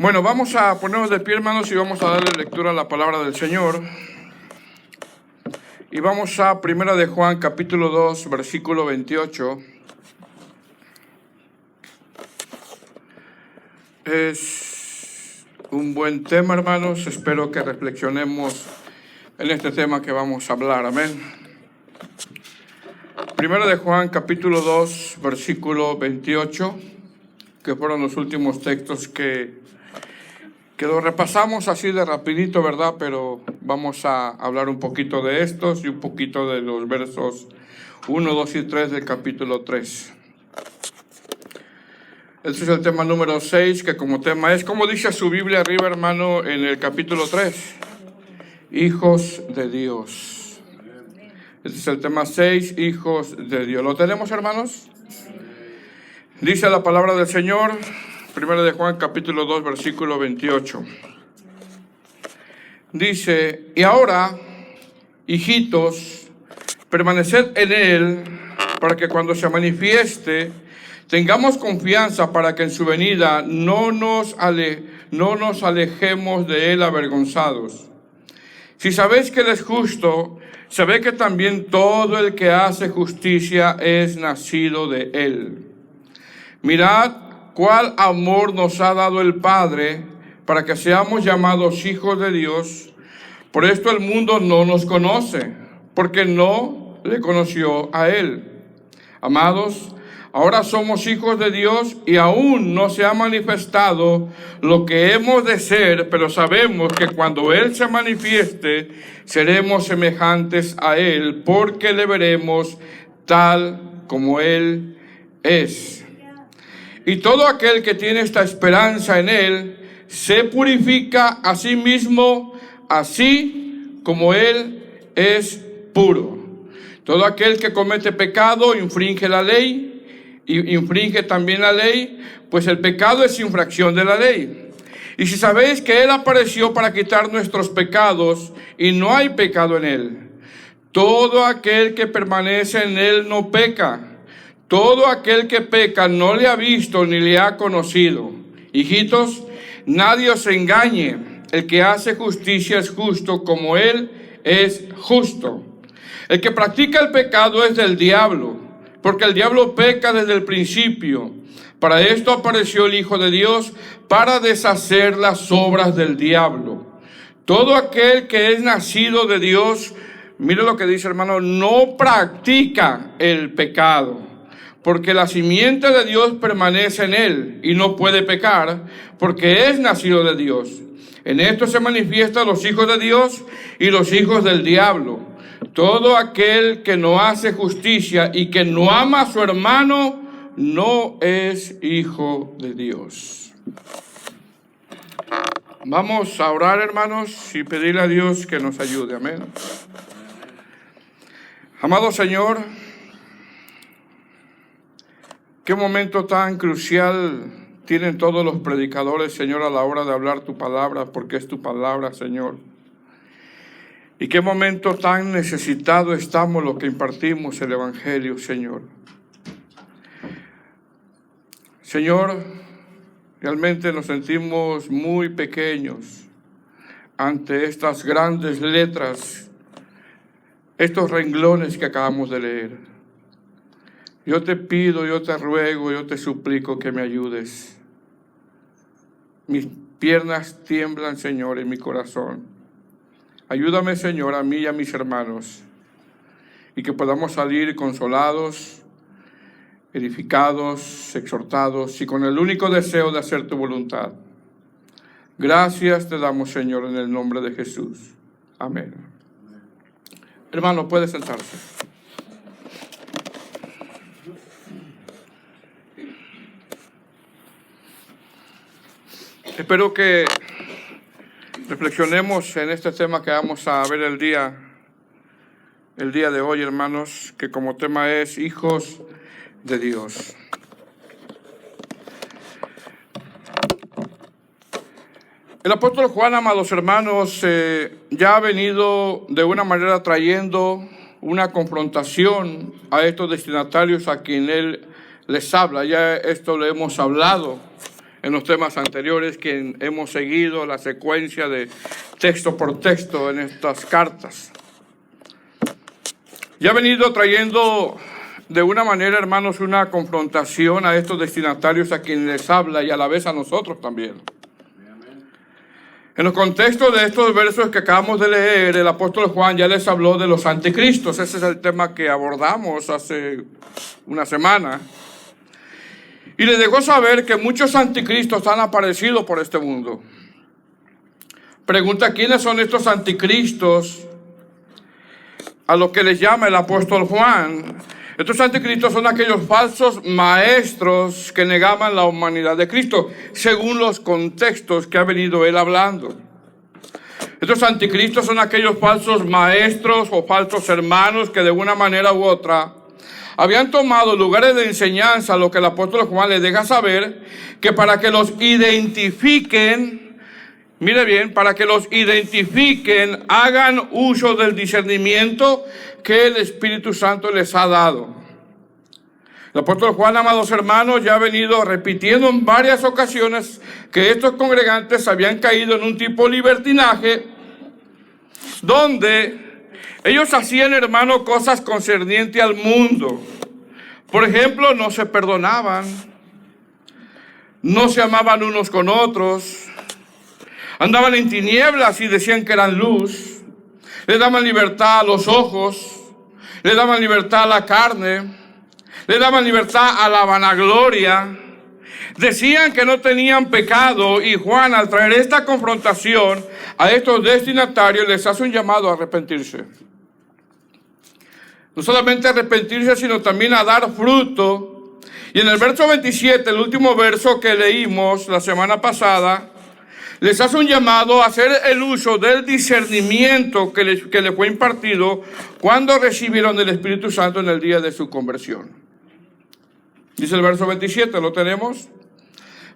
Bueno, vamos a ponernos de pie, hermanos, y vamos a darle lectura a la palabra del Señor. Y vamos a 1 de Juan, capítulo 2, versículo 28. Es un buen tema, hermanos. Espero que reflexionemos en este tema que vamos a hablar. Amén. 1 de Juan, capítulo 2, versículo 28, que fueron los últimos textos que lo repasamos así de rapidito, ¿verdad? Pero vamos a hablar un poquito de estos y un poquito de los versos 1, 2 y 3 del capítulo 3. Este es el tema número 6, que como tema es, como dice su Biblia arriba, hermano, en el capítulo 3, hijos de Dios. Este es el tema 6, hijos de Dios. ¿Lo tenemos, hermanos? Dice la palabra del Señor, 1 de Juan, capítulo 2, versículo 28. Dice, y ahora, hijitos, permaneced en Él, para que cuando se manifieste, tengamos confianza para que en su venida no nos alejemos de Él avergonzados. Si sabéis que Él es justo, sabed que también todo el que hace justicia es nacido de Él. Mirad cuál amor nos ha dado el Padre para que seamos llamados hijos de Dios. Por esto el mundo no nos conoce, porque no le conoció a Él. Amados, ahora somos hijos de Dios y aún no se ha manifestado lo que hemos de ser, pero sabemos que cuando Él se manifieste, seremos semejantes a Él, porque le veremos tal como Él es. Y todo aquel que tiene esta esperanza en Él, se purifica a sí mismo, así como Él es puro. Todo aquel que comete pecado infringe la ley, y infringe también la ley, pues el pecado es infracción de la ley. Y si sabéis que Él apareció para quitar nuestros pecados, y no hay pecado en Él, todo aquel que permanece en Él no peca. Todo aquel que peca no le ha visto ni le ha conocido. Hijitos, nadie os engañe. El que hace justicia es justo como Él es justo. El que practica el pecado es del diablo, porque el diablo peca desde el principio. Para esto apareció el Hijo de Dios, para deshacer las obras del diablo. Todo aquel que es nacido de Dios, mire lo que dice, hermano, no practica el pecado. Porque la simiente de Dios permanece en él y no puede pecar, porque es nacido de Dios. En esto se manifiestan los hijos de Dios y los hijos del diablo. Todo aquel que no hace justicia y que no ama a su hermano, no es hijo de Dios. Vamos a orar, hermanos, y pedirle a Dios que nos ayude. Amén. Amado Señor, qué momento tan crucial tienen todos los predicadores, Señor, a la hora de hablar tu palabra, porque es tu palabra, Señor. Y qué momento tan necesitado estamos los que impartimos el Evangelio, Señor. Señor, realmente nos sentimos muy pequeños ante estas grandes letras, estos renglones que acabamos de leer. Yo te pido, yo te ruego, yo te suplico que me ayudes. Mis piernas tiemblan, Señor, en mi corazón. Ayúdame, Señor, a mí y a mis hermanos, y que podamos salir consolados, edificados, exhortados, y con el único deseo de hacer tu voluntad. Gracias te damos, Señor, en el nombre de Jesús. Amén. Hermano, puede sentarse. Espero que reflexionemos en este tema que vamos a ver el día de hoy, hermanos, que como tema es hijos de Dios. El apóstol Juan, amados hermanos, ya ha venido de una manera trayendo una confrontación a estos destinatarios a quien él les habla. Ya esto lo hemos hablado en los temas anteriores que hemos seguido la secuencia de texto por texto en estas cartas. Ya he venido trayendo de una manera, hermanos, una confrontación a estos destinatarios a quienes les habla y a la vez a nosotros también. En los contextos de estos versos que acabamos de leer, el apóstol Juan ya les habló de los anticristos. Ese es el tema que abordamos hace una semana. Y les dejó saber que muchos anticristos han aparecido por este mundo. Pregunta, ¿quiénes son estos anticristos a los que les llama el apóstol Juan? Estos anticristos son aquellos falsos maestros que negaban la humanidad de Cristo, según los contextos que ha venido él hablando. Estos anticristos son aquellos falsos maestros o falsos hermanos que de una manera u otra habían tomado lugares de enseñanza, lo que el apóstol Juan les deja saber, que para que los identifiquen, mire bien, para que los identifiquen, hagan uso del discernimiento que el Espíritu Santo les ha dado. El apóstol Juan, amados hermanos, ya ha venido repitiendo en varias ocasiones que estos congregantes habían caído en un tipo de libertinaje donde ellos hacían, hermano, cosas concernientes al mundo. Por ejemplo, no se perdonaban, no se amaban unos con otros, andaban en tinieblas y decían que eran luz, le daban libertad a los ojos, le daban libertad a la carne, le daban libertad a la vanagloria, decían que no tenían pecado, y Juan, al traer esta confrontación a estos destinatarios, les hace un llamado a arrepentirse. No solamente a arrepentirse, sino también a dar fruto. Y en el verso 27, el último verso que leímos la semana pasada, les hace un llamado a hacer el uso del discernimiento que les fue impartido cuando recibieron el Espíritu Santo en el día de su conversión. Dice el verso 27, ¿lo tenemos?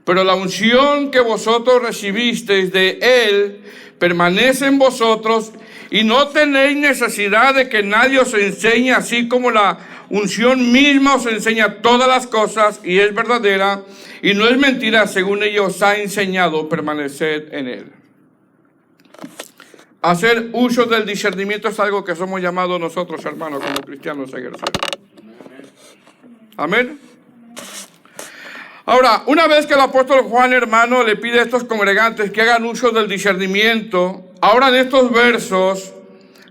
Pero la unción que vosotros recibisteis de Él permanece en vosotros, y no tenéis necesidad de que nadie os enseñe, así como la unción misma os enseña todas las cosas, y es verdadera, y no es mentira, según ella os ha enseñado, permaneced en Él. Hacer uso del discernimiento es algo que somos llamados nosotros, hermanos, como cristianos, a ejercer. Amén. Ahora, una vez que el apóstol Juan, hermano, le pide a estos congregantes que hagan uso del discernimiento, ahora en estos versos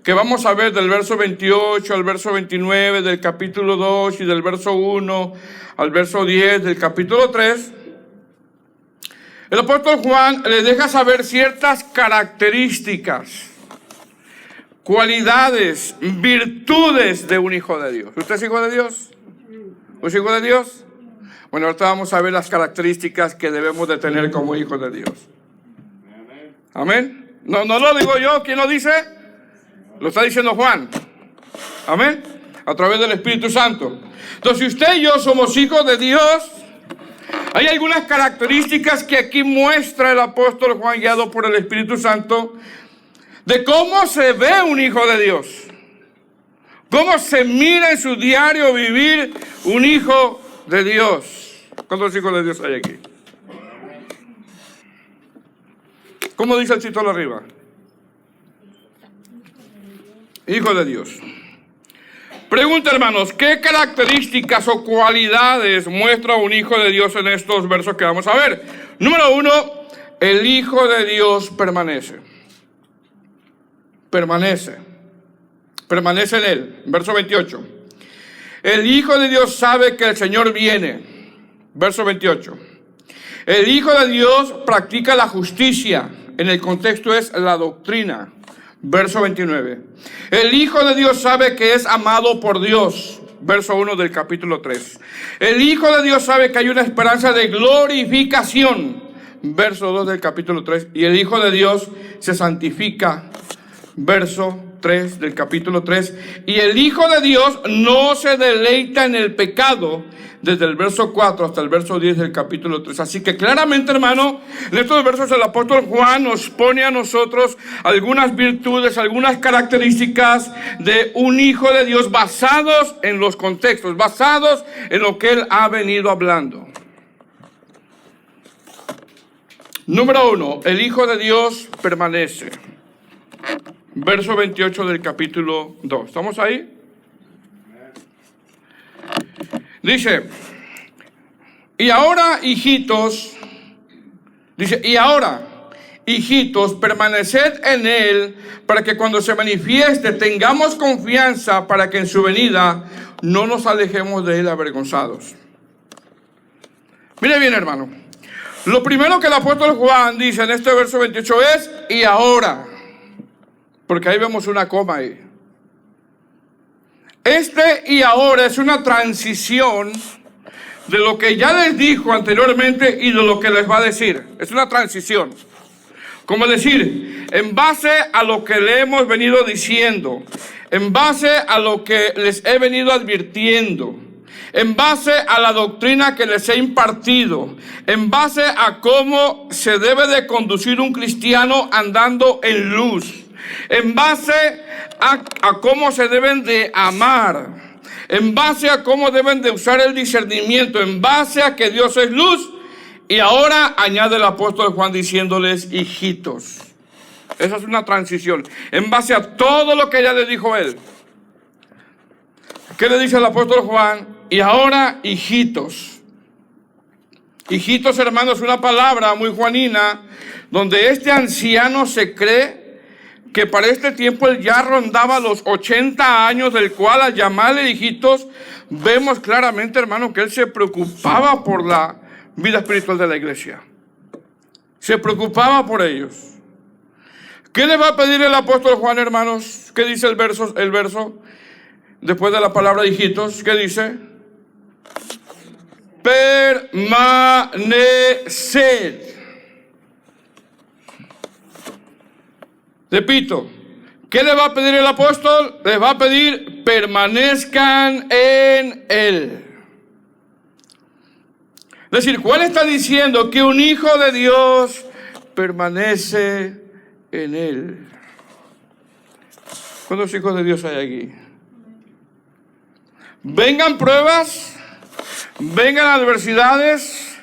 que vamos a ver del verso 28 al verso 29 del capítulo 2 y del verso 1 al verso 10 del capítulo 3, el apóstol Juan les deja saber ciertas características, cualidades, virtudes de un hijo de Dios. ¿Usted es hijo de Dios? ¿Es hijo de Dios? Bueno, ahorita vamos a ver las características que debemos de tener como hijos de Dios. Amén. No lo digo yo, ¿quién lo dice? Lo está diciendo Juan. Amén. A través del Espíritu Santo. Entonces, si usted y yo somos hijos de Dios, hay algunas características que aquí muestra el apóstol Juan, guiado por el Espíritu Santo, de cómo se ve un hijo de Dios. Cómo se mira en su diario vivir un hijo de Dios. ¿Cuántos hijos de Dios hay aquí? ¿Cómo dice el título arriba? Hijo de Dios. Pregunta, hermanos, ¿qué características o cualidades muestra un hijo de Dios en estos versos que vamos a ver? Número 1, el hijo de Dios permanece. Permanece en él. Verso 28. El hijo de Dios sabe que el Señor viene. Verso 28. El hijo de Dios practica la justicia. En el contexto es la doctrina. Verso 29. El hijo de Dios sabe que es amado por Dios. Verso 1 del capítulo 3. El hijo de Dios sabe que hay una esperanza de glorificación. Verso 2 del capítulo 3. Y el hijo de Dios se santifica. Verso 3 del capítulo 3. Y el hijo de Dios no se deleita en el pecado, desde el verso 4 hasta el verso 10 del capítulo 3. Así que claramente, hermano, en estos versos el apóstol Juan nos pone a nosotros algunas virtudes, algunas características de un hijo de Dios basados en los contextos, basados en lo que él ha venido hablando. Número 1, el Hijo de Dios permanece. Verso 28 del capítulo 2. ¿Estamos ahí? Dice, y ahora, hijitos, permaneced en Él, para que cuando se manifieste tengamos confianza, para que en su venida no nos alejemos de Él avergonzados. Mire bien, hermano. Lo primero que el apóstol Juan dice en este verso 28 es, y ahora. Porque ahí vemos una coma ahí. Este y ahora es una transición de lo que ya les dijo anteriormente y de lo que les va a decir. Es una transición. Como decir, en base a lo que le hemos venido diciendo, en base a lo que les he venido advirtiendo, en base a la doctrina que les he impartido, en base a cómo se debe de conducir un cristiano andando en luz, en base a cómo se deben de amar, en base a cómo deben de usar el discernimiento, en base a que Dios es luz. Y ahora añade el apóstol Juan diciéndoles, hijitos. Esa es una transición, en base a todo lo que ya le dijo él. ¿Qué le dice el apóstol Juan? Y ahora, hijitos. Hijitos, hermanos, es una palabra muy juanina, donde este anciano se cree que para este tiempo él ya rondaba los 80 años, del cual al llamarle hijitos, vemos claramente, hermano, que él se preocupaba por la vida espiritual de la iglesia. Se preocupaba por ellos. ¿Qué le va a pedir el apóstol Juan, hermanos? ¿Qué dice el verso? Después de la palabra hijitos, ¿qué dice? Permaneced. Repito, ¿qué le va a pedir el apóstol? Les va a pedir, permanezcan en Él. Es decir, ¿cuál está diciendo? Que un hijo de Dios permanece en Él. ¿Cuántos hijos de Dios hay aquí? Vengan pruebas, vengan adversidades,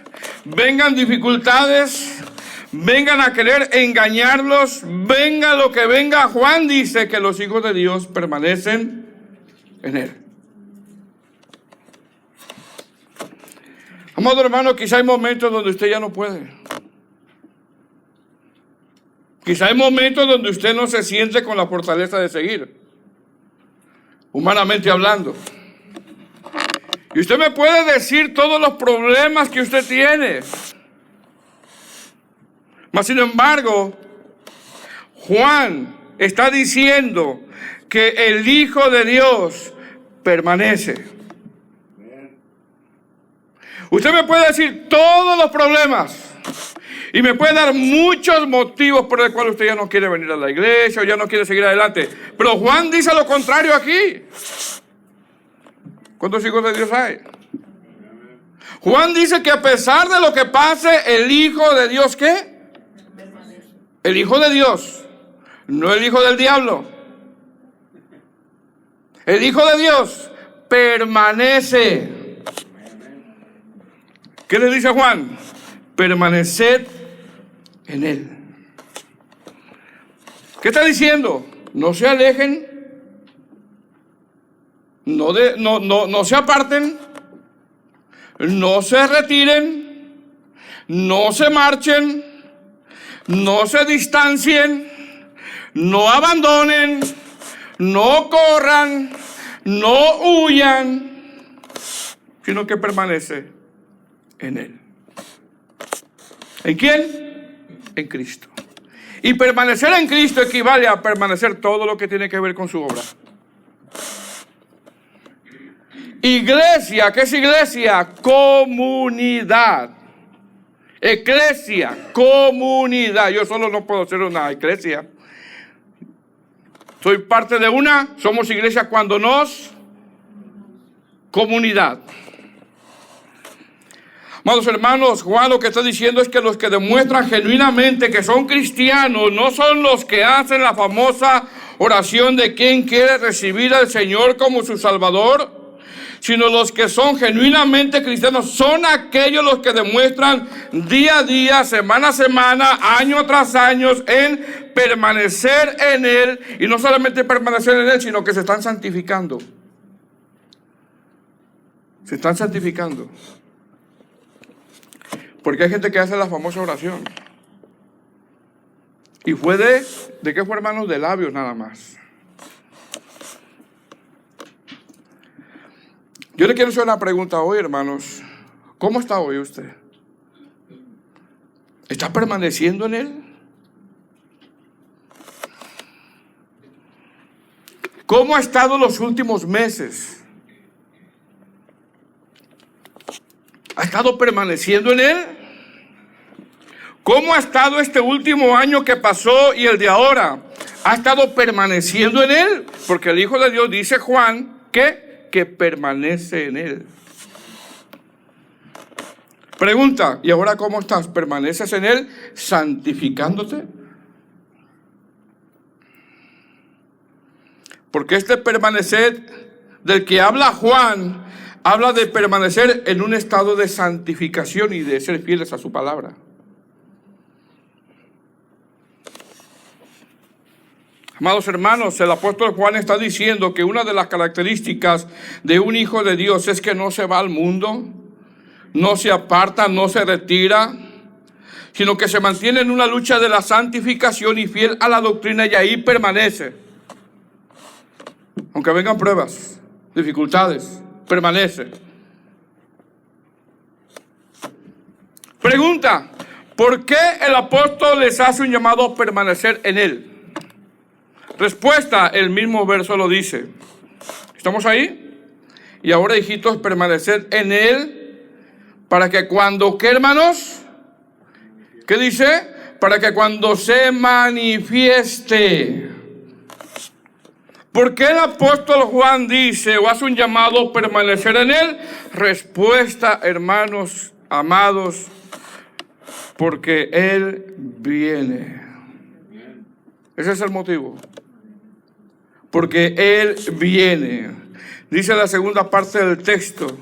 vengan dificultades, vengan a querer engañarlos, venga lo que venga. Juan dice que los hijos de Dios permanecen en Él. Amado hermano, quizá hay momentos donde usted ya no puede. Quizá hay momentos donde usted no se siente con la fortaleza de seguir, humanamente hablando. Y usted me puede decir todos los problemas que usted tiene. Mas sin embargo, Juan está diciendo que el Hijo de Dios permanece. Usted me puede decir todos los problemas y me puede dar muchos motivos por los cuales usted ya no quiere venir a la iglesia o ya no quiere seguir adelante. Pero Juan dice lo contrario aquí. ¿Cuántos hijos de Dios hay? Juan dice que a pesar de lo que pase, el Hijo de Dios, ¿qué? El Hijo de Dios, no el hijo del diablo. El Hijo de Dios permanece. ¿Qué le dice Juan? Permaneced en Él. ¿Qué está diciendo? No se alejen, no se aparten, no se retiren, no se marchen, no se distancien, no abandonen, no corran, no huyan, sino que permanece en Él. ¿En quién? En Cristo. Y permanecer en Cristo equivale a permanecer todo lo que tiene que ver con su obra. Iglesia, ¿qué es iglesia? Comunidad. Eclesia, comunidad. Yo solo no puedo ser una iglesia. Soy parte de una, somos iglesia cuando nos comunidad. Amados hermanos, Juan lo que está diciendo es que los que demuestran genuinamente que son cristianos no son los que hacen la famosa oración de quien quiere recibir al Señor como su Salvador, sino los que son genuinamente cristianos son aquellos los que demuestran día a día, semana a semana, año tras año, en permanecer en Él, y no solamente permanecer en Él, sino que se están santificando. Se están santificando. Porque hay gente que hace la famosa oración. Y fue ¿de qué fue, hermanos? De labios nada más. Yo le quiero hacer una pregunta hoy, hermanos. ¿Cómo está hoy usted? ¿Está permaneciendo en Él? ¿Cómo ha estado los últimos meses? ¿Ha estado permaneciendo en Él? ¿Cómo ha estado este último año que pasó y el de ahora? ¿Ha estado permaneciendo en Él? Porque el Hijo de Dios, dice Juan, que permanece en Él. Pregunta, ¿y ahora cómo estás? ¿Permaneces en Él santificándote? Porque este permanecer del que habla Juan, habla de permanecer en un estado de santificación y de ser fieles a su palabra. Amados hermanos, el apóstol Juan está diciendo que una de las características de un hijo de Dios es que no se va al mundo, no se aparta, no se retira, sino que se mantiene en una lucha de la santificación y fiel a la doctrina, y ahí permanece. Aunque vengan pruebas, dificultades, permanece. Pregunta, ¿por qué el apóstol les hace un llamado a permanecer en Él? Respuesta, el mismo verso lo dice. ¿Estamos ahí? Y ahora, hijitos, permaneced en Él, para que cuando, ¿qué, hermanos? ¿Qué dice? Para que cuando se manifieste. ¿Por qué el apóstol Juan dice o hace un llamado a permanecer en Él? Respuesta, hermanos amados, porque Él viene. Ese es el motivo. Porque Él viene. Dice la segunda parte del texto,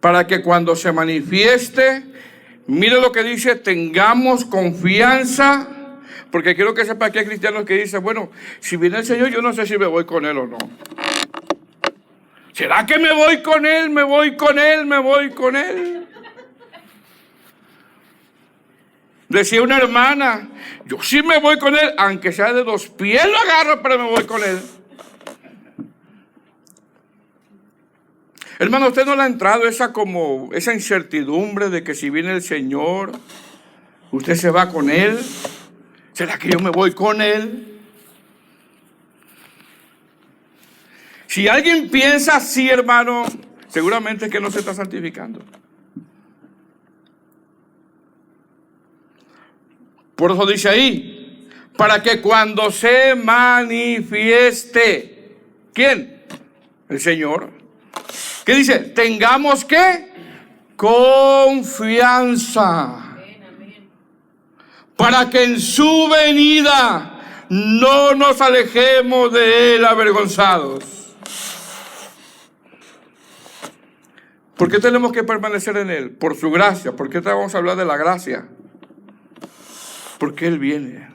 para que cuando se manifieste, mire lo que dice, tengamos confianza. Porque quiero que sepa que hay cristianos que dicen, bueno, si viene el Señor, yo no sé si me voy con Él o no. ¿Será que me voy con Él? ¿Me voy con Él? ¿Me voy con Él? Decía una hermana, yo sí me voy con Él, aunque sea de 2 pies lo agarro, pero me voy con Él. Hermano, ¿usted no le ha entrado esa incertidumbre de que si viene el Señor, usted se va con Él? ¿Será que yo me voy con Él? Si alguien piensa así, hermano, seguramente es que no se está santificando. Por eso dice ahí, para que cuando se manifieste, ¿quién? El Señor. ¿Qué dice? Tengamos ¿qué? Confianza. Para que en su venida no nos alejemos de Él avergonzados. ¿Por qué tenemos que permanecer en Él? Por su gracia. ¿Por qué vamos a hablar de la gracia? Porque Él viene.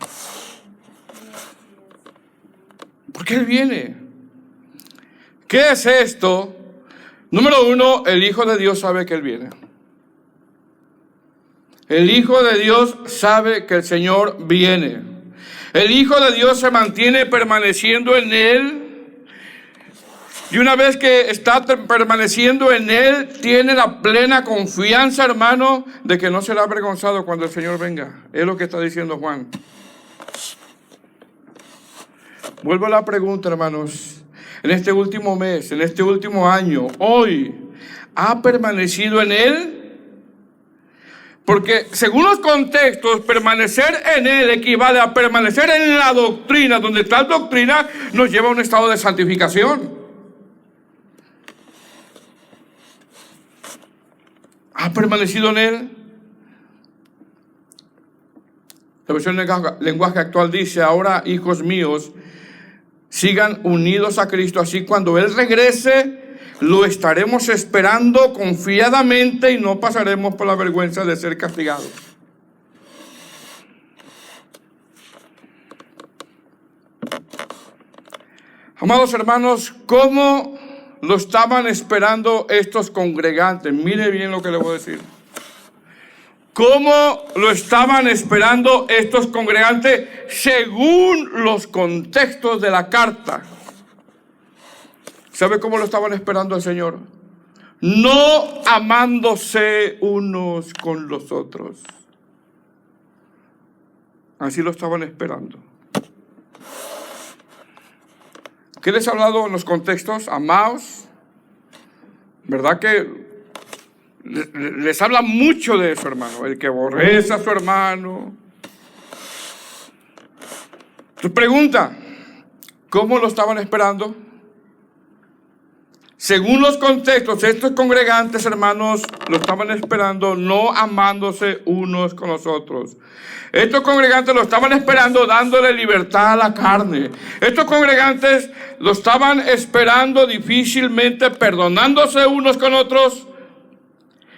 Porque Él viene. ¿Qué es esto? Número 1, el Hijo de Dios sabe que Él viene. El Hijo de Dios sabe que el Señor viene. El Hijo de Dios se mantiene permaneciendo en Él. Y una vez que está permaneciendo en Él, tiene la plena confianza, hermano, de que no será avergonzado cuando el Señor venga. Es lo que está diciendo Juan. Vuelvo a la pregunta, hermanos. En este último mes, en este último año, hoy, ¿ha permanecido en Él? Porque según los contextos, permanecer en Él equivale a permanecer en la doctrina, donde tal doctrina nos lleva a un estado de santificación. ¿Ha permanecido en Él? La versión del lenguaje actual dice, ahora, hijos míos, sigan unidos a Cristo, así cuando Él regrese, lo estaremos esperando confiadamente y no pasaremos por la vergüenza de ser castigados. Amados hermanos, ¿cómo lo estaban esperando estos congregantes? Mire bien lo que le voy a decir. ¿Cómo lo estaban esperando estos congregantes según los contextos de la carta? ¿Sabe cómo lo estaban esperando al Señor? No amándose unos con los otros. Así lo estaban esperando. ¿Qué les ha hablado en los contextos? Amaos. ¿Verdad que les habla mucho de eso, hermano? El que aborrece a su hermano. Tu pregunta, ¿cómo lo estaban esperando? Según los contextos, estos congregantes, hermanos, lo estaban esperando no amándose unos con los otros. Estos congregantes lo estaban esperando dándole libertad a la carne. Estos congregantes lo estaban esperando difícilmente perdonándose unos con otros.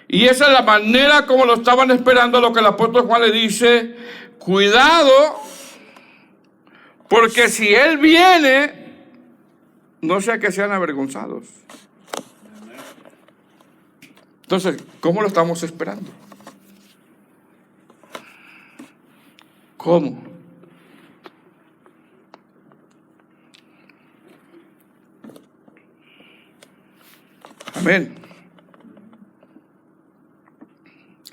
Y esa es la manera como lo estaban esperando, lo que el apóstol Juan le dice: cuidado, porque si Él viene, no sea que sean avergonzados. Entonces, ¿cómo lo estamos esperando? ¿Cómo? Amén.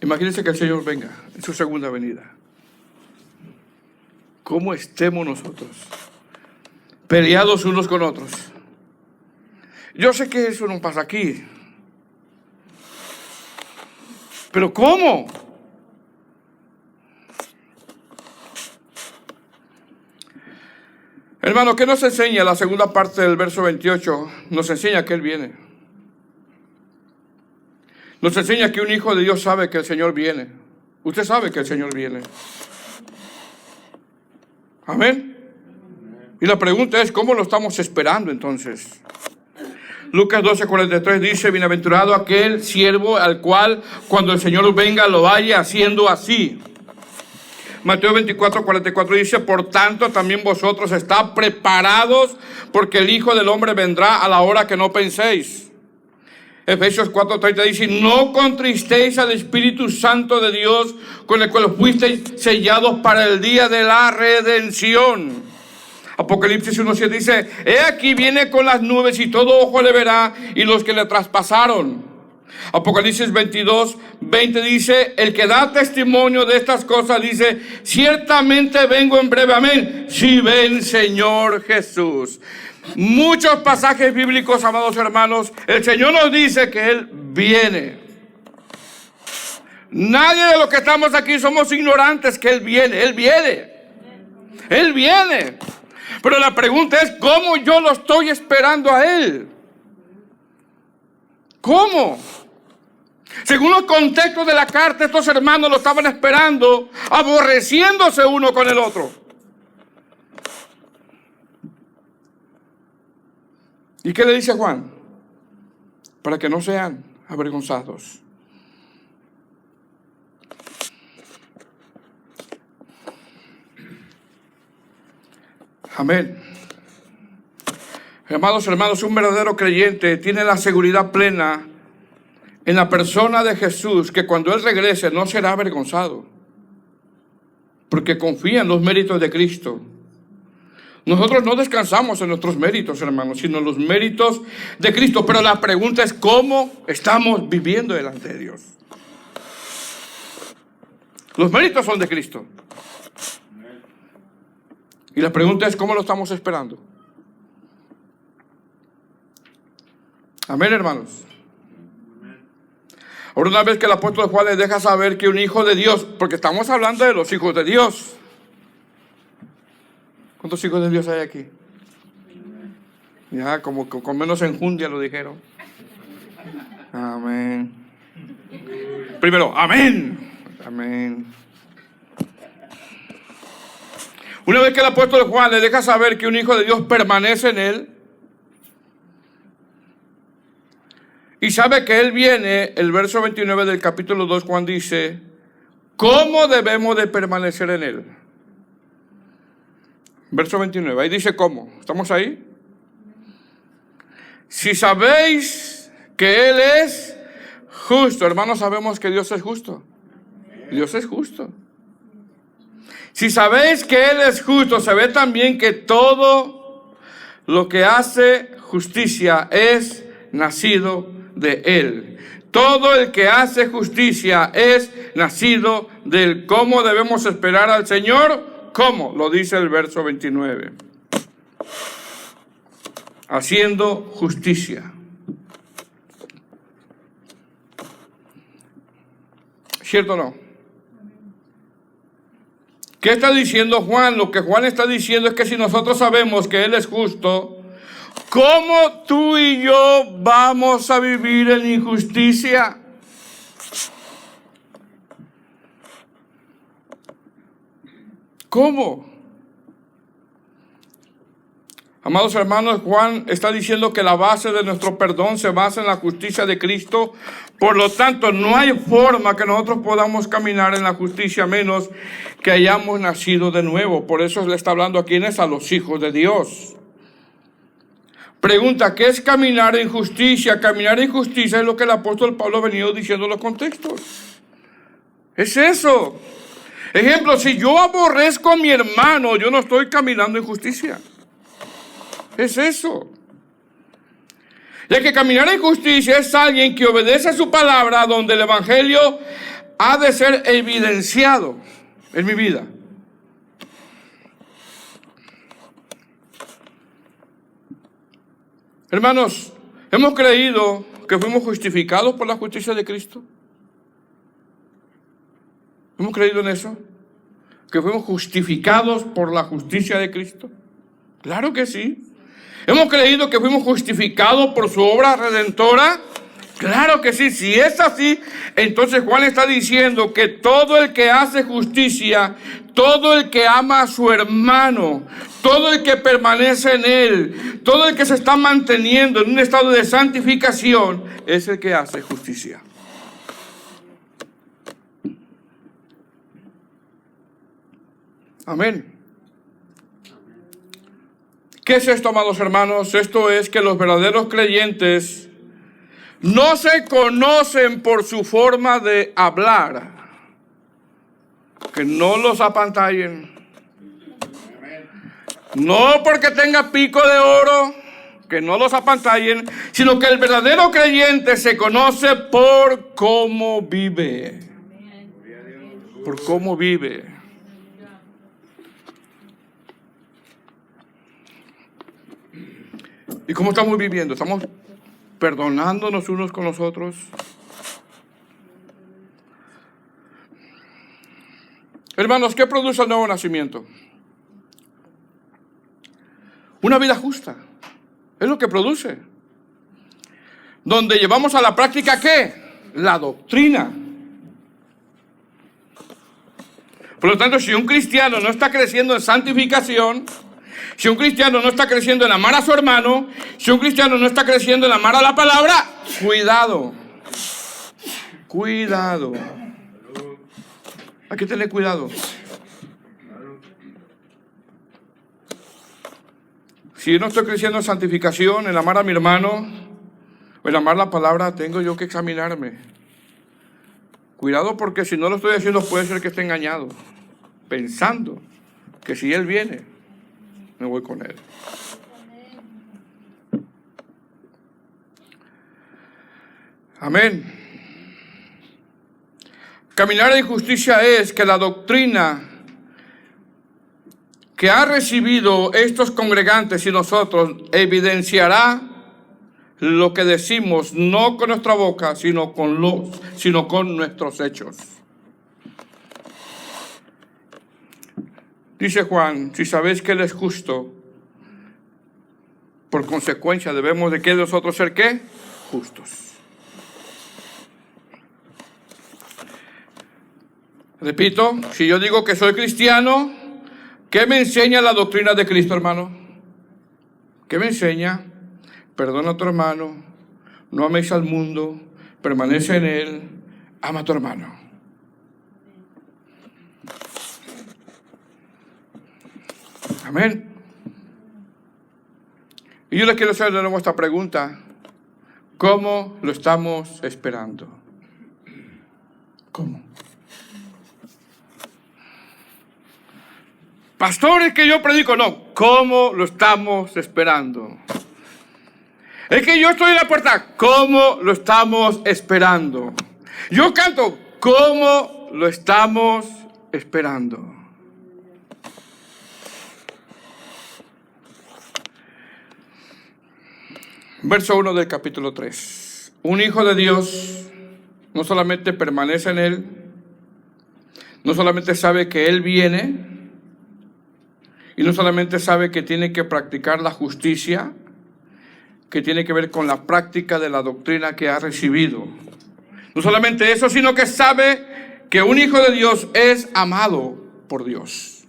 Imagínense que el Señor venga en su segunda venida. ¿Cómo estemos nosotros? Peleados unos con otros. Yo sé que eso no pasa aquí. ¿Pero cómo? Hermano, ¿qué nos enseña la segunda parte del verso 28? Nos enseña que Él viene. Nos enseña que un hijo de Dios sabe que el Señor viene. Usted sabe que el Señor viene. Amén. Y la pregunta es, ¿cómo lo estamos esperando entonces? Lucas 12:43 dice: bienaventurado aquel siervo al cual cuando el Señor venga lo vaya haciendo así. Mateo 24:44 dice: por tanto también vosotros estad preparados, porque el Hijo del Hombre vendrá a la hora que no penséis. Efesios 4:30 dice: no contristéis al Espíritu Santo de Dios, con el cual fuisteis sellados para el día de la redención. Apocalipsis 1:7 dice: he aquí viene con las nubes y todo ojo le verá y los que le traspasaron. Apocalipsis 22:20 dice: el que da testimonio de estas cosas dice: ciertamente vengo en breve, amén, si ven Señor Jesús. Muchos pasajes bíblicos, amados hermanos, el Señor nos dice que Él viene. Nadie de los que estamos aquí somos ignorantes que Él viene. Él viene. Él viene. Pero la pregunta es, ¿cómo yo lo estoy esperando a Él? ¿Cómo? Según los contextos de la carta, estos hermanos lo estaban esperando, aborreciéndose uno con el otro. ¿Y qué le dice Juan? Para que no sean avergonzados. Amén. Hermanos, un verdadero creyente tiene la seguridad plena en la persona de Jesús, que cuando Él regrese no será avergonzado, porque confía en los méritos de Cristo. Nosotros no descansamos en nuestros méritos, hermanos, sino en los méritos de Cristo. Pero la pregunta es, ¿cómo estamos viviendo delante de Dios? Los méritos son de Cristo. Y la pregunta es, ¿cómo lo estamos esperando? Amén, hermanos. Ahora, una vez que el apóstol Juan les deja saber que un hijo de Dios, porque estamos hablando de los hijos de Dios. ¿Cuántos hijos de Dios hay aquí? Ya, como con menos enjundia lo dijeron. Amén. Primero, amén. Amén. Una vez que el apóstol Juan le deja saber que un hijo de Dios permanece en él, y sabe que Él viene, el verso 29 del capítulo 2, Juan dice, ¿cómo debemos de permanecer en Él? Verso 29, ahí dice cómo. ¿Estamos ahí? Si sabéis que Él es justo, hermanos, sabemos que Dios es justo. Dios es justo. Si sabéis que Él es justo, sabe también que todo lo que hace justicia es nacido de Él. Todo el que hace justicia es nacido de Él. ¿Cómo debemos esperar al Señor? ¿Cómo? Lo dice el verso 29. Haciendo justicia. ¿Cierto o no? ¿Qué está diciendo Juan? Lo que Juan está diciendo es que si nosotros sabemos que Él es justo, ¿cómo tú y yo vamos a vivir en injusticia? ¿Cómo? Amados hermanos, Juan está diciendo que la base de nuestro perdón se basa en la justicia de Cristo. Por lo tanto, no hay forma que nosotros podamos caminar en la justicia a menos que hayamos nacido de nuevo. Por eso le está hablando a quienes, a los hijos de Dios. Pregunta, ¿qué es caminar en justicia? Caminar en justicia es lo que el apóstol Pablo ha venido diciendo en los contextos. Es eso. Ejemplo, si yo aborrezco a mi hermano, yo no estoy caminando en justicia. Es eso. Ya que caminar en justicia es alguien que obedece a su palabra, donde el evangelio ha de ser evidenciado en mi vida. Hermanos, ¿hemos creído que fuimos justificados por la justicia de Cristo? ¿Hemos creído en eso? ¿Que fuimos justificados por la justicia de Cristo? Claro que sí. ¿Hemos creído que fuimos justificados por su obra redentora? Claro que sí. Si es así, entonces Juan está diciendo que todo el que hace justicia, todo el que ama a su hermano, todo el que permanece en él, todo el que se está manteniendo en un estado de santificación, es el que hace justicia. Amén. ¿Qué es esto, amados hermanos? Esto es que los verdaderos creyentes no se conocen por su forma de hablar. Que no los apantallen. No porque tenga pico de oro, que no los apantallen, sino que el verdadero creyente se conoce por cómo vive. Por cómo vive. ¿Y cómo estamos viviendo? ¿Estamos perdonándonos unos con los otros? Hermanos, ¿qué produce el nuevo nacimiento? Una vida justa. Es lo que produce. Donde llevamos a la práctica, ¿qué? La doctrina. Por lo tanto, si un cristiano no está creciendo en santificación, si un cristiano no está creciendo en amar a su hermano, si un cristiano no está creciendo en amar a la palabra, cuidado. Cuidado. Hay que tener cuidado. Si yo no estoy creciendo en santificación, en amar a mi hermano, o en amar la palabra, tengo yo que examinarme. Cuidado, porque si no lo estoy haciendo puede ser que esté engañado, pensando que si Él viene, me voy con Él. Amén. Caminar en justicia es que la doctrina que ha recibido estos congregantes y nosotros evidenciará lo que decimos, no con nuestra boca, sino con nuestros hechos. Dice Juan, si sabéis que Él es justo, por consecuencia debemos de que nosotros ser ¿qué? Justos. Repito, si yo digo que soy cristiano, ¿qué me enseña la doctrina de Cristo, hermano? ¿Qué me enseña? Perdona a tu hermano, no améis al mundo, permanece en él, ama a tu hermano. Amén. Y yo les quiero hacer de nuevo esta pregunta. ¿Cómo lo estamos esperando? ¿Cómo? Pastor, es que yo predico. No, ¿cómo lo estamos esperando? Es que yo estoy en la puerta. ¿Cómo lo estamos esperando? Yo canto. ¿Cómo lo estamos esperando? Verso 1 del capítulo 3. Un hijo de Dios no solamente permanece en él, no solamente sabe que él viene, y no solamente sabe que tiene que practicar la justicia, que tiene que ver con la práctica de la doctrina que ha recibido. No solamente eso, sino que sabe que un hijo de Dios es amado por Dios.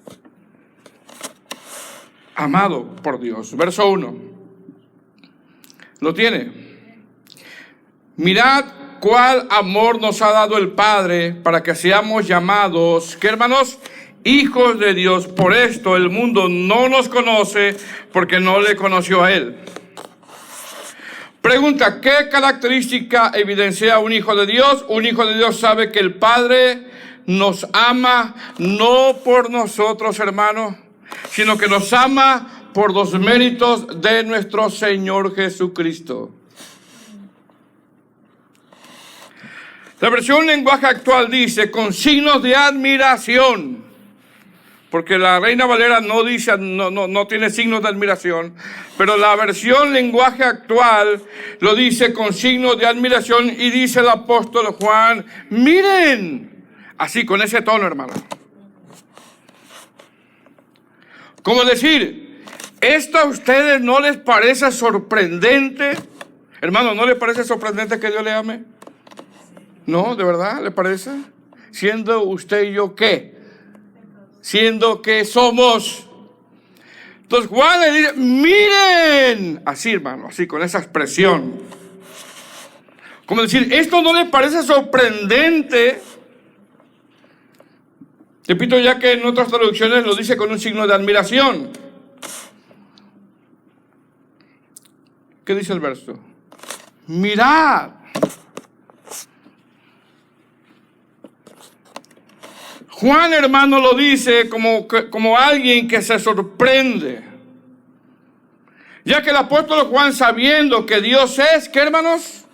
Amado por Dios. Verso 1. ¿Lo tiene? Mirad cuál amor nos ha dado el Padre para que seamos llamados, ¿qué, hermanos? Hijos de Dios. Por esto el mundo no nos conoce, porque no le conoció a Él. Pregunta, ¿qué característica evidencia un hijo de Dios? Un hijo de Dios sabe que el Padre nos ama no por nosotros, hermanos, sino que nos ama por los méritos de nuestro Señor Jesucristo. La versión lenguaje actual dice con signos de admiración, porque la Reina Valera no dice, no tiene signos de admiración, pero la versión lenguaje actual lo dice con signos de admiración, y dice el apóstol Juan, miren, así con ese tono, hermano. Como decir, ¿esto a ustedes no les parece sorprendente? Hermano, ¿no les parece sorprendente que Dios le ame? ¿No? ¿De verdad le parece? Siendo usted y yo, ¿qué? Siendo que somos. Entonces Juan le dice, miren. Así, hermano, así, con esa expresión. Como decir, ¿esto no les parece sorprendente? Repito, ya que en otras traducciones lo dice con un signo de admiración. ¿Qué dice el verso? Mirad. Juan, hermano, lo dice como alguien que se sorprende. Ya que el apóstol Juan, sabiendo que Dios es, ¿qué, hermanos?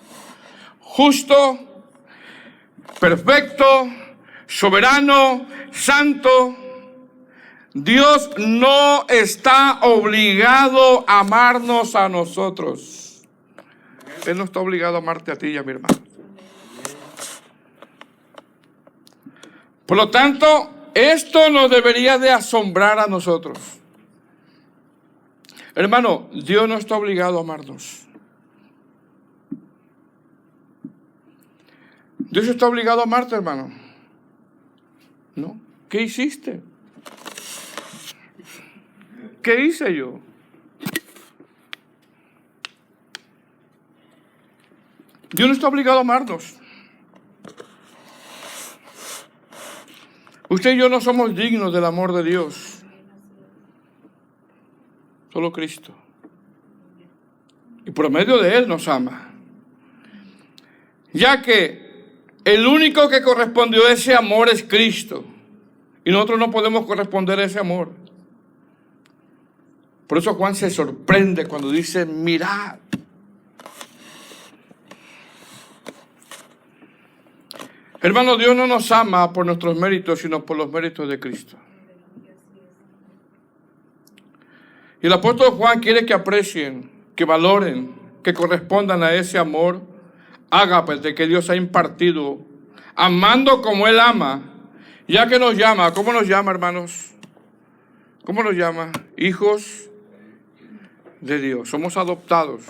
Justo, perfecto, soberano, santo. Dios no está obligado a amarnos a nosotros. Él no está obligado a amarte a ti y a mi hermano. Por lo tanto, esto nos debería de asombrar a nosotros. Hermano, Dios no está obligado a amarnos. Dios está obligado a amarte, hermano. ¿No? ¿Qué hiciste? ¿Qué hice yo? Dios no está obligado a amarnos. Usted y yo no somos dignos del amor de Dios. Solo Cristo. Y por medio de Él nos ama. Ya que el único que correspondió a ese amor es Cristo. Y nosotros no podemos corresponder a ese amor. Por eso Juan se sorprende cuando dice, mirad. Hermano, Dios no nos ama por nuestros méritos, sino por los méritos de Cristo. Y el apóstol Juan quiere que aprecien, que valoren, que correspondan a ese amor ágape que Dios ha impartido, amando como Él ama, ya que nos llama. ¿Cómo nos llama, hermanos? ¿Cómo nos llama? Hijos de Dios. Somos adoptados.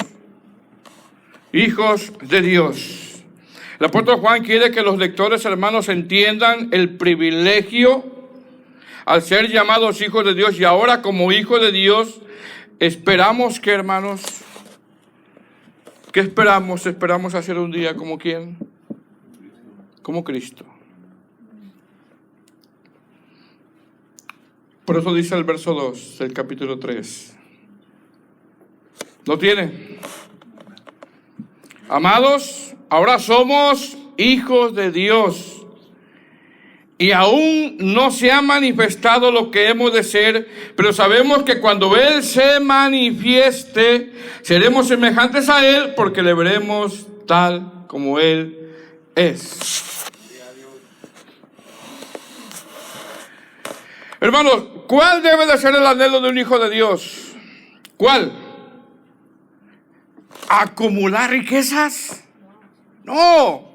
Hijos de Dios. El apóstol Juan quiere que los lectores, hermanos, entiendan el privilegio al ser llamados hijos de Dios. Y ahora, como hijos de Dios, esperamos que, hermanos, ¿Qué esperamos? Esperamos hacer un día como quién? Como Cristo. Por eso dice el verso 2 del capítulo 3. ¿Lo tiene? Amados, ahora somos hijos de Dios. Y aún no se ha manifestado lo que hemos de ser, pero sabemos que cuando Él se manifieste, seremos semejantes a Él, porque le veremos tal como Él es. Hermanos, ¿cuál debe de ser el anhelo de un hijo de Dios? ¿Cuál? ¿Acumular riquezas? No.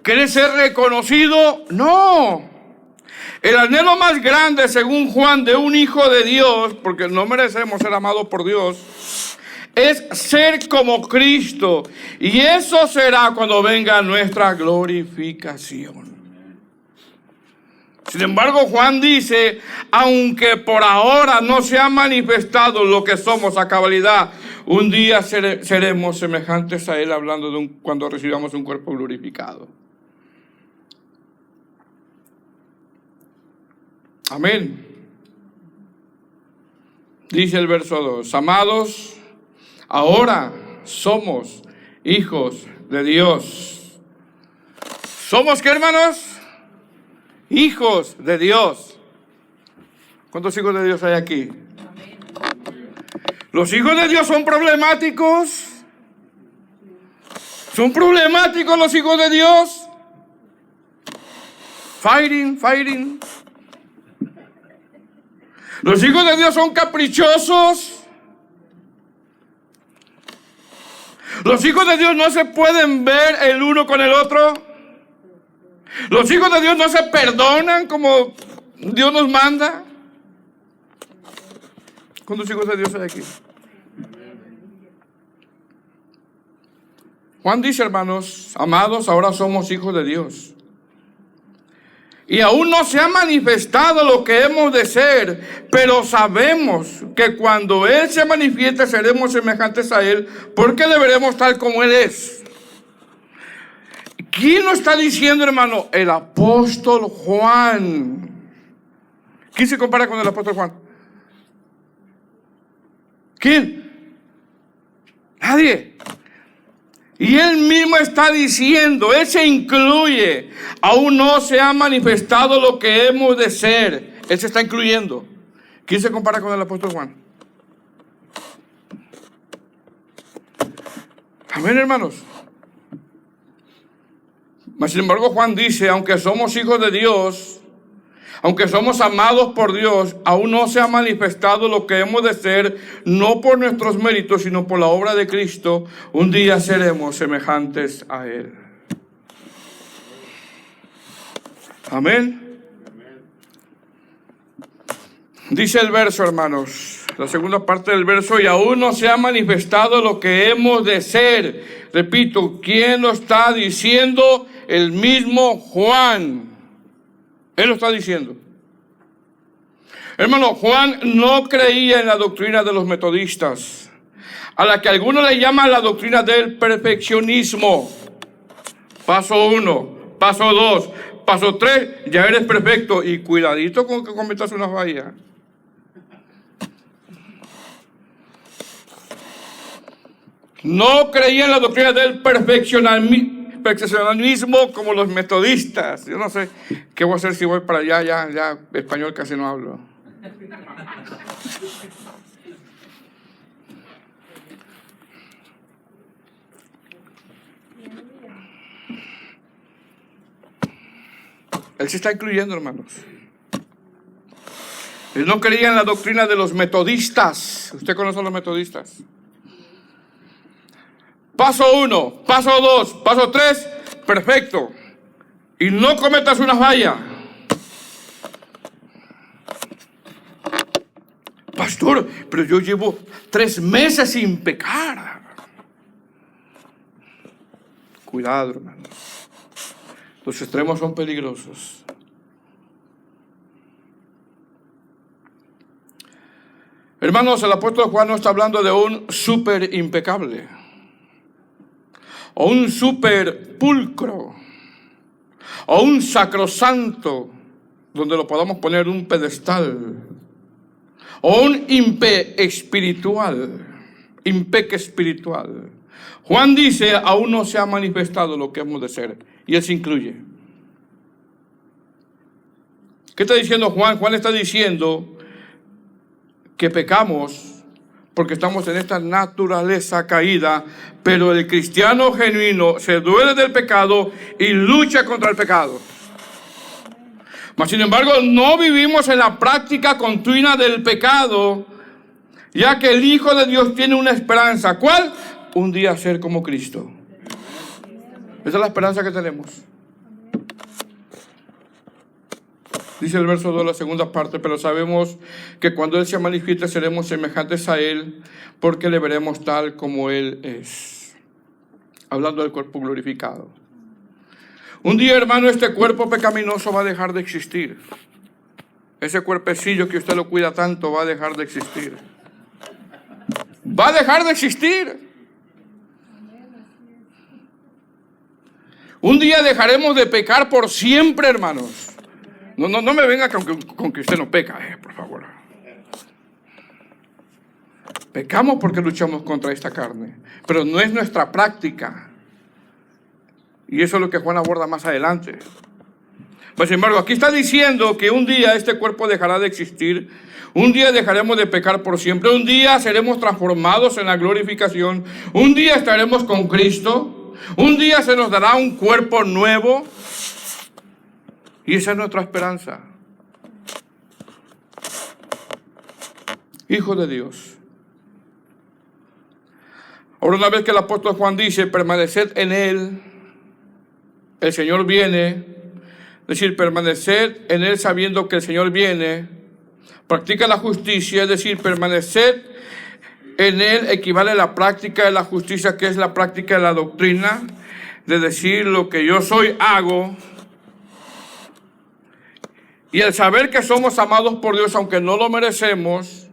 ¿Quiere ser reconocido? No. El anhelo más grande, según Juan, de un hijo de Dios, porque no merecemos ser amados por Dios, es ser como Cristo. Y eso será cuando venga nuestra glorificación. Sin embargo, Juan dice, aunque por ahora no se ha manifestado lo que somos a cabalidad, un día seremos semejantes a Él, hablando de cuando recibamos un cuerpo glorificado. Amén. Dice el verso 2, amados, ahora somos hijos de Dios. ¿Somos qué, hermanos? Hijos de Dios. ¿Cuántos hijos de Dios hay aquí? ¿Los hijos de Dios son problemáticos? ¿Son problemáticos los hijos de Dios? Fighting. ¿Los hijos de Dios son caprichosos? ¿Los hijos de Dios no se pueden ver el uno con el otro? ¿Los hijos de Dios no se perdonan como Dios nos manda? ¿Cuántos hijos de Dios hay aquí? Juan dice, hermanos, amados, ahora somos hijos de Dios. Y aún no se ha manifestado lo que hemos de ser, pero sabemos que cuando Él se manifieste seremos semejantes a Él, porque le veremos tal como Él es. ¿Quién lo está diciendo, hermano? El apóstol Juan. ¿Quién se compara con el apóstol Juan? ¿Quién? Nadie. Y él mismo está diciendo, Él se incluye, aún no se ha manifestado lo que hemos de ser. Él se está incluyendo. ¿Quién se compara con el apóstol Juan? Amén, hermanos. Mas, sin embargo, Juan dice, aunque somos hijos de Dios, aunque somos amados por Dios, aún no se ha manifestado lo que hemos de ser, no por nuestros méritos, sino por la obra de Cristo. Un día seremos semejantes a Él. Amén. Dice el verso, hermanos, la segunda parte del verso, y aún no se ha manifestado lo que hemos de ser. Repito, ¿quién lo está diciendo? El mismo Juan. Él lo está diciendo. Hermano, Juan no creía en la doctrina de los metodistas, a la que algunos le llaman la doctrina del perfeccionismo. Paso 1, paso 2, paso 3, ya eres perfecto. Y cuidadito con que cometas una falla. No creía en la doctrina del perfeccionismo como los metodistas. Yo no sé qué voy a hacer si voy para allá, ya español casi no hablo. Él se está incluyendo, hermanos. Él no creía en la doctrina de los metodistas. ¿Usted conoce a los metodistas? Paso 1, paso 2, paso 3, perfecto. Y no cometas una falla. Pastor, pero yo llevo 3 meses sin pecar. Cuidado, hermano. Los extremos son peligrosos. Hermanos, el apóstol Juan no está hablando de un súper impecable. o un superpulcro, o un sacrosanto, donde lo podamos poner un pedestal, o un impec espiritual. Juan dice, aún no se ha manifestado lo que hemos de ser, y él se incluye. ¿Qué está diciendo Juan? Juan está diciendo que pecamos porque estamos en esta naturaleza caída, pero el cristiano genuino se duele del pecado y lucha contra el pecado. Mas sin embargo, no vivimos en la práctica continua del pecado, ya que el Hijo de Dios tiene una esperanza. ¿Cuál? Un día ser como Cristo. Esa es la esperanza que tenemos. Dice el verso 2, la segunda parte, pero sabemos que cuando Él se manifieste seremos semejantes a Él, porque le veremos tal como Él es. Hablando del cuerpo glorificado. Un día, hermano, este cuerpo pecaminoso va a dejar de existir. Ese cuerpecillo que usted lo cuida tanto va a dejar de existir. Va a dejar de existir. Un día dejaremos de pecar por siempre, hermanos. No me venga con que usted no peca, por favor. Pecamos porque luchamos contra esta carne, pero no es nuestra práctica. Y eso es lo que Juan aborda más adelante. Pues, sin embargo, aquí está diciendo que un día este cuerpo dejará de existir. Un día dejaremos de pecar por siempre. Un día seremos transformados en la glorificación. Un día estaremos con Cristo. Un día se nos dará un cuerpo nuevo. Y esa es nuestra esperanza. Hijo de Dios. Ahora, una vez que el apóstol Juan dice, permaneced en Él, el Señor viene. Es decir, permaneced en Él sabiendo que el Señor viene. Practica la justicia, es decir, permaneced en Él equivale a la práctica de la justicia, que es la práctica de la doctrina, de decir lo que yo soy, hago. Y el saber que somos amados por Dios, aunque no lo merecemos,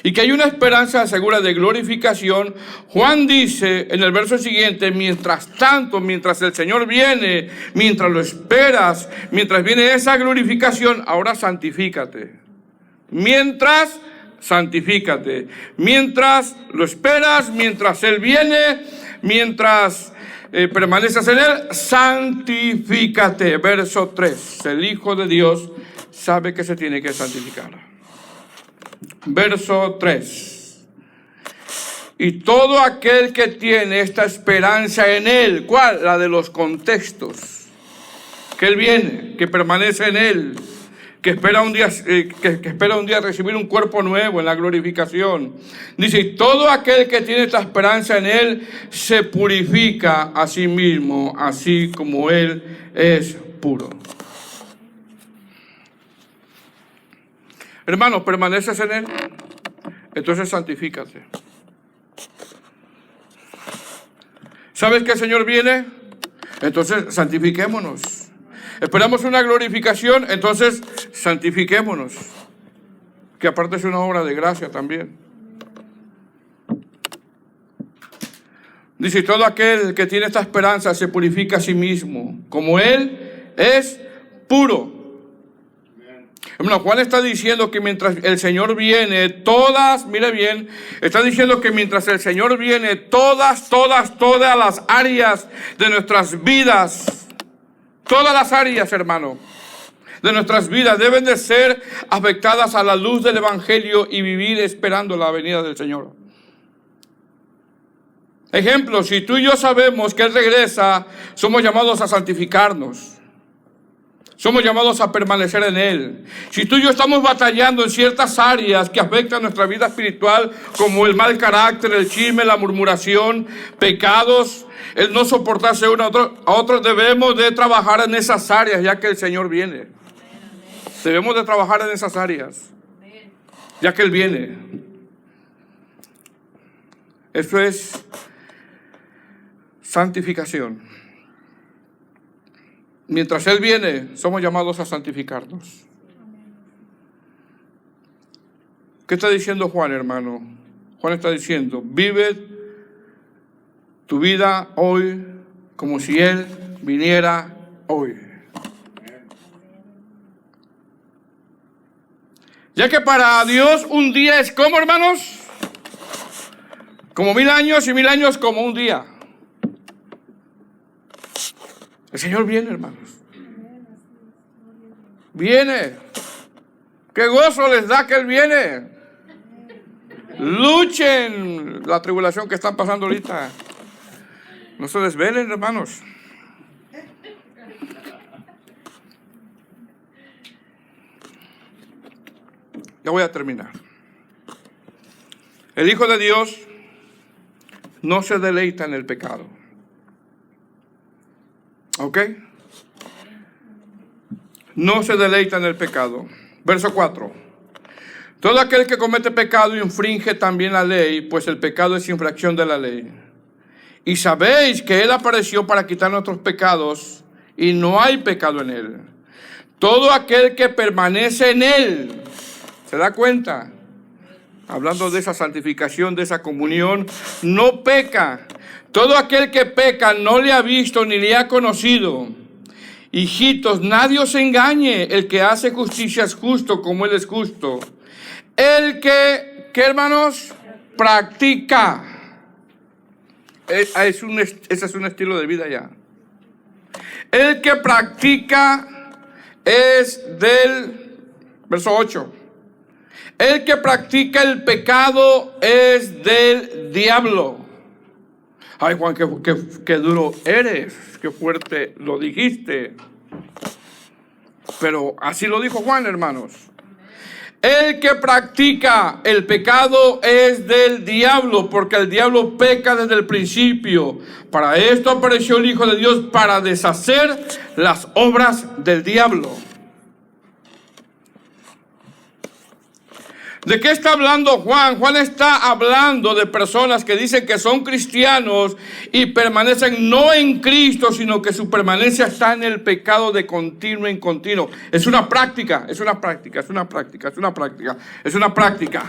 y que hay una esperanza segura de glorificación, Juan dice en el verso siguiente, mientras tanto, mientras el Señor viene, mientras lo esperas, mientras viene esa glorificación, ahora santifícate. Mientras, santifícate. Mientras lo esperas, mientras Él viene, mientras permaneces en Él, santifícate. Verso 3. El Hijo de Dios sabe que se tiene que santificar. Verso 3. Y todo aquel que tiene esta esperanza en Él, ¿cuál? La de los contextos. Que Él viene, que permanece en Él, que espera un día recibir un cuerpo nuevo en la glorificación. Dice, y todo aquel que tiene esta esperanza en Él se purifica a sí mismo, así como Él es puro. Hermanos, permaneces en Él, entonces santifícate. ¿Sabes que el Señor viene? Entonces santifiquémonos. Esperamos una glorificación, entonces santifiquémonos. Que aparte es una obra de gracia también. Dice, todo aquel que tiene esta esperanza se purifica a sí mismo, como Él es puro. Bueno, Juan está diciendo que mientras el Señor viene, mire bien, está diciendo que mientras el Señor viene, todas las áreas de nuestras vidas, todas las áreas, hermano, de nuestras vidas deben de ser afectadas a la luz del Evangelio y vivir esperando la venida del Señor. Ejemplo, si tú y yo sabemos que Él regresa, somos llamados a santificarnos. Somos llamados a permanecer en Él. Si tú y yo estamos batallando en ciertas áreas que afectan nuestra vida espiritual, como el mal carácter, el chisme, la murmuración, pecados, el no soportarse uno a otro, debemos de trabajar en esas áreas ya que el Señor viene. Debemos de trabajar en esas áreas ya que Él viene. Eso es santificación. Mientras Él viene, somos llamados a santificarnos. ¿Qué está diciendo Juan, hermano? Juan está diciendo, vive tu vida hoy como si Él viniera hoy. Ya que para Dios un día es como, hermanos, como 1000 años y 1000 años como un día. El Señor viene, hermanos. Viene. Qué gozo les da que Él viene. Luchen la tribulación que están pasando ahorita. No se desvelen, hermanos. Ya voy a terminar. El Hijo de Dios no se deleita en el pecado. ¿Ok? No se deleita en el pecado. Verso 4. Todo aquel que comete pecado infringe también la ley, pues el pecado es infracción de la ley. Y sabéis que Él apareció para quitar nuestros pecados, y no hay pecado en Él. Todo aquel que permanece en Él, ¿se da cuenta? Hablando de esa santificación, de esa comunión, no peca. Todo aquel que peca no le ha visto ni le ha conocido. Hijitos, nadie os engañe. El que hace justicia es justo como Él es justo. El que, ¿qué, hermanos? Practica. Ese es un estilo de vida ya. El que practica es del verso 8. El que practica el pecado es del diablo. Ay, Juan, qué duro eres, qué fuerte lo dijiste. Pero así lo dijo Juan, hermanos. El que practica el pecado es del diablo, porque el diablo peca desde el principio. Para esto apareció el Hijo de Dios, para deshacer las obras del diablo. ¿De qué está hablando Juan? Juan está hablando de personas que dicen que son cristianos y permanecen no en Cristo, sino que su permanencia está en el pecado de continuo en continuo. Es una práctica, es una práctica, es una práctica, es una práctica, es una práctica.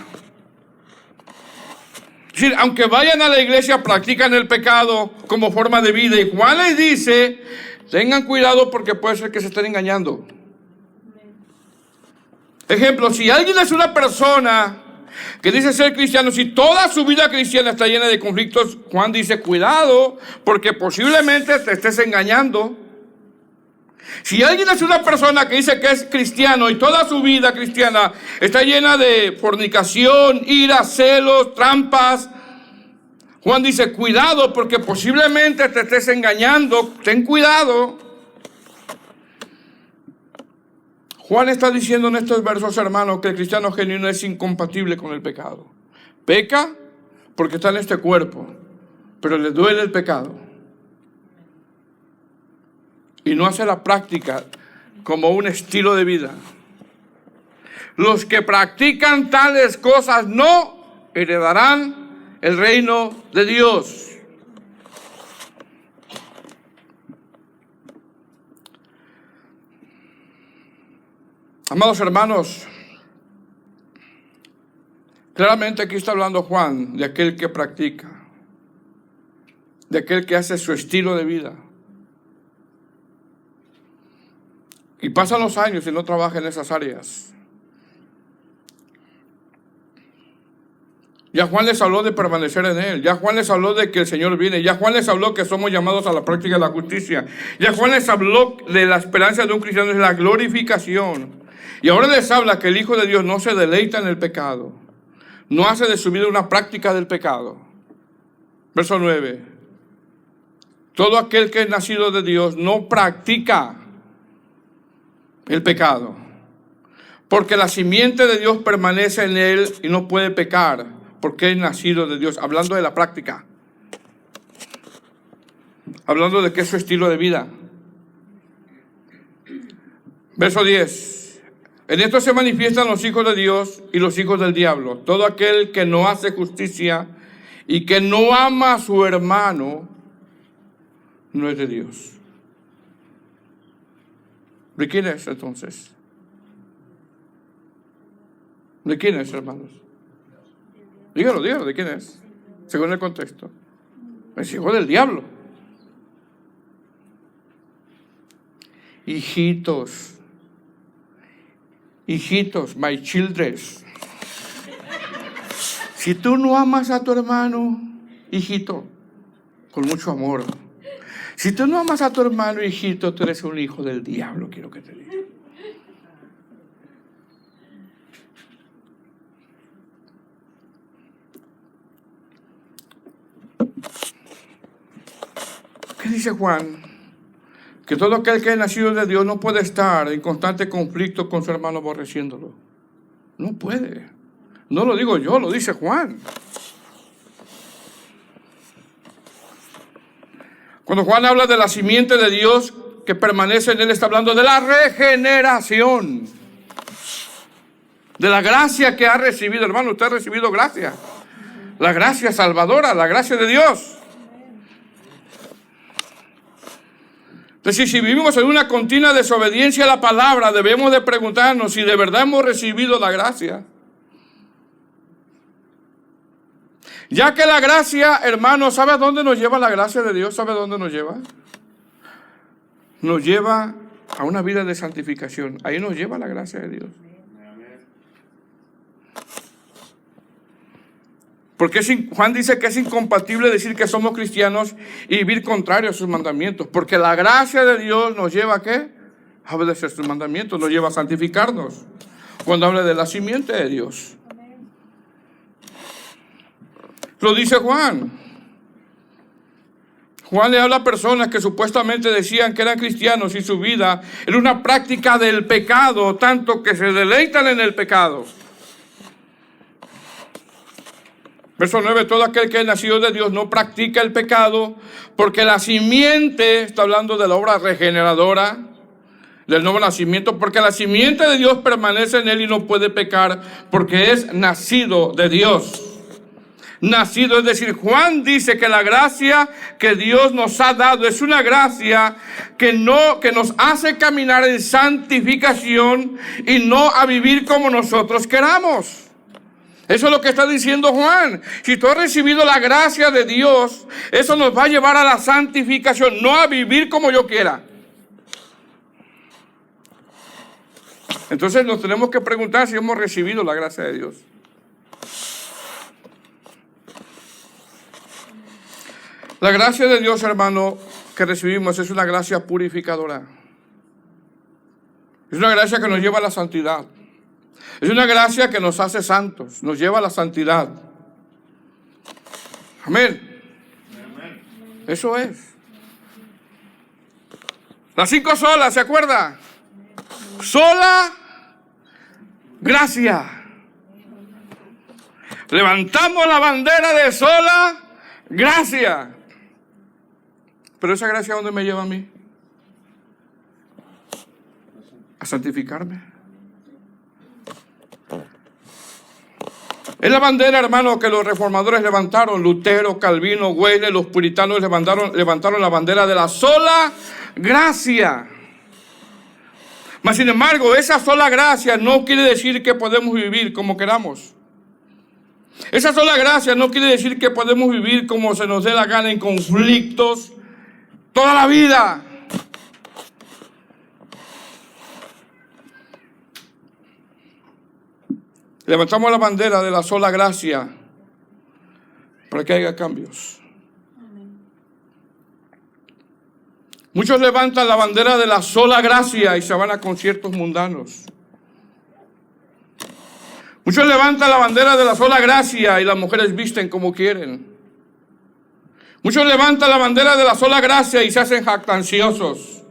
Es decir, aunque vayan a la iglesia, practican el pecado como forma de vida. Y Juan les dice, tengan cuidado porque puede ser que se estén engañando. Ejemplo, si alguien es una persona que dice ser cristiano, si toda su vida cristiana está llena de conflictos, Juan dice, cuidado, porque posiblemente te estés engañando. Si alguien es una persona que dice que es cristiano y toda su vida cristiana está llena de fornicación, ira, celos, trampas, Juan dice, cuidado, porque posiblemente te estés engañando, ten cuidado. Juan está diciendo en estos versos, hermanos, que el cristiano genuino es incompatible con el pecado. Peca porque está en este cuerpo, pero le duele el pecado. Y no hace la práctica como un estilo de vida. Los que practican tales cosas no heredarán el reino de Dios. Amados hermanos, claramente aquí está hablando Juan de aquel que practica, de aquel que hace su estilo de vida. Y pasan los años y no trabaja en esas áreas. Ya Juan les habló de permanecer en Él. Ya Juan les habló de que el Señor viene. Ya Juan les habló que somos llamados a la práctica de la justicia. Ya Juan les habló de la esperanza de un cristiano, es la glorificación. Y ahora les habla que el Hijo de Dios no se deleita en el pecado. No hace de su vida una práctica del pecado. Verso 9. Todo aquel que es nacido de Dios no practica el pecado, porque la simiente de Dios permanece en él y no puede pecar, porque es nacido de Dios. Hablando de la práctica, hablando de que es su estilo de vida. Verso 10. En esto se manifiestan los hijos de Dios y los hijos del diablo. Todo aquel que no hace justicia y que no ama a su hermano no es de Dios. ¿De quién es entonces? ¿De quién es, hermanos? Dígalo, ¿de quién es? Según el contexto. Es hijo del diablo. Hijitos, my children. Si tú no amas a tu hermano, hijito, con mucho amor. Si tú no amas a tu hermano, hijito, tú eres un hijo del diablo, quiero que te diga. ¿Qué dice Juan? Que todo aquel que es nacido de Dios no puede estar en constante conflicto con su hermano aborreciéndolo. No puede. No lo digo yo, lo dice Juan. Cuando Juan habla de la simiente de Dios que permanece en él, está hablando de la regeneración. De la gracia que ha recibido. Hermano, usted ha recibido gracia. La gracia salvadora, la gracia de Dios. Entonces, si vivimos en una continua desobediencia a la palabra, debemos de preguntarnos si de verdad hemos recibido la gracia. Ya que la gracia, hermano, ¿sabe a dónde nos lleva la gracia de Dios? ¿Sabe a dónde nos lleva? Nos lleva a una vida de santificación. Ahí nos lleva la gracia de Dios. Porque Juan dice que es incompatible decir que somos cristianos y vivir contrario a sus mandamientos. Porque la gracia de Dios nos lleva ¿a qué? A obedecer sus mandamientos, nos lleva a santificarnos. Cuando habla de la simiente de Dios. Lo dice Juan. Juan le habla a personas que supuestamente decían que eran cristianos y su vida era una práctica del pecado, tanto que se deleitan en el pecado. Verso 9, todo aquel que es nacido de Dios no practica el pecado, porque la simiente, está hablando de la obra regeneradora, del nuevo nacimiento, porque la simiente de Dios permanece en él y no puede pecar, porque es nacido de Dios. Nacido, es decir, Juan dice que la gracia que Dios nos ha dado es una gracia que nos hace caminar en santificación y no a vivir como nosotros queramos. Eso es lo que está diciendo Juan. Si tú has recibido la gracia de Dios, eso nos va a llevar a la santificación, no a vivir como yo quiera. Entonces nos tenemos que preguntar si hemos recibido la gracia de Dios. La gracia de Dios, hermano, que recibimos es una gracia purificadora. Es una gracia que nos lleva a la santidad. Es una gracia que nos hace santos, nos lleva a la santidad. Amén. Eso es. Las 5 solas, ¿se acuerda? Sola gracia. Levantamos la bandera de sola gracia. Pero esa gracia, ¿a dónde me lleva a mí? A santificarme. Es la bandera, hermano, que los reformadores levantaron. Lutero, Calvino, Wesley, los puritanos levantaron la bandera de la sola gracia. Mas, sin embargo, esa sola gracia no quiere decir que podemos vivir como queramos. Esa sola gracia no quiere decir que podemos vivir como se nos dé la gana en conflictos toda la vida. Levantamos la bandera de la sola gracia para que haya cambios. Muchos levantan la bandera de la sola gracia y se van a conciertos mundanos. Muchos levantan la bandera de la sola gracia y las mujeres visten como quieren. Muchos levantan la bandera de la sola gracia y se hacen jactanciosos.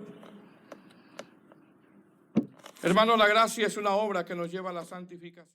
Hermano, la gracia es una obra que nos lleva a la santificación.